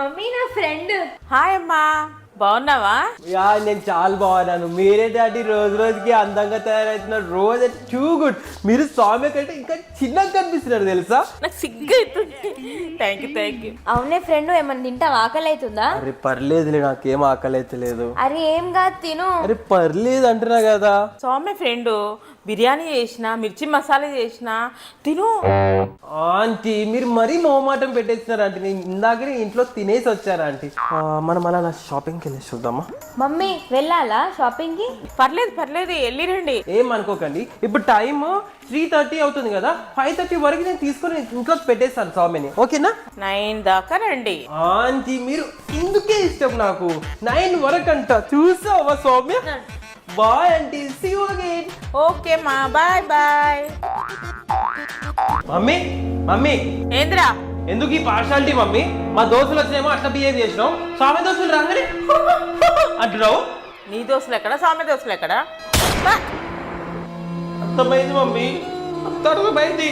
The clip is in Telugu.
మమ్మీ నా ఫ్రెండ్. హాయ్ అమ్మా, బాగున్నావా? నేను చాలా బాగున్నాను. మీరే డాడీ రోజు రోజుకి అందంగా తయారవుతున్నారు. రోజు టూ గుడ్. మీరు స్వామి కంటే ఇంకా చిన్నగా కనిపిస్తున్నారు తెలుసా? నాకు సిగ్గు అవుతుంది. Thank you. అవునే ఫ్రెండ్, ఏమన్నా తింటావా? ఆకలి అవుతుందా? అరే పర్లేదులే, నాకేం ఆకలి అయితే లేదు. అరే ఏం కాదు, తిను. అరే పర్లేదు అంటున్నా కదా. సౌమ్య ఫ్రెండ్ బిర్యానీ చేసిన, మిర్చి మసాలా చేసిన, తిను. ఆంటీ మీరు మరీ మొహమాటం పెట్టేస్తున్నారు ఆంటీ. నేను ఇందాకనే ఇంట్లో తినేసి వచ్చాను ఆంటీ. మనం అలా షాపింగ్కి వెళ్ళి చూద్దామా? మమ్మీ వెళ్ళాలా షాపింగ్ కి? పర్లేదు వెళ్ళిరండి. ఏమనుకోకండి, ఇప్పుడు టైం 3:30 అవుతుంది కదా. 5:30 వరకు నేను తీసుకొని ఇంట్లో పెట్టేస్తాను స్వామిని, ఓకేనా? 9 దాకా రండి. ఆంటీ మీరు ఇందుకే ఇష్టం నాకు. 9 వరకు అంట. చూసావా Soumya? Bye aunty, see you again. Okay మా, బాయ్. మమ్మీ ఏంద్రా? ఎందుకు ఈ పార్షాలిటీ మమ్మీ? మా దోస్తులు వచ్చేమో అట్లా బిహేవ్ చేసినావు, స్వామి దోస్తులు రాగానే అంటున్నావు. నీ దోస్తులు ఎక్కడ, సౌమ్య దోస్తులు ఎక్కడ? అర్థమైంది మమ్మీ, అంత అర్థమైంది.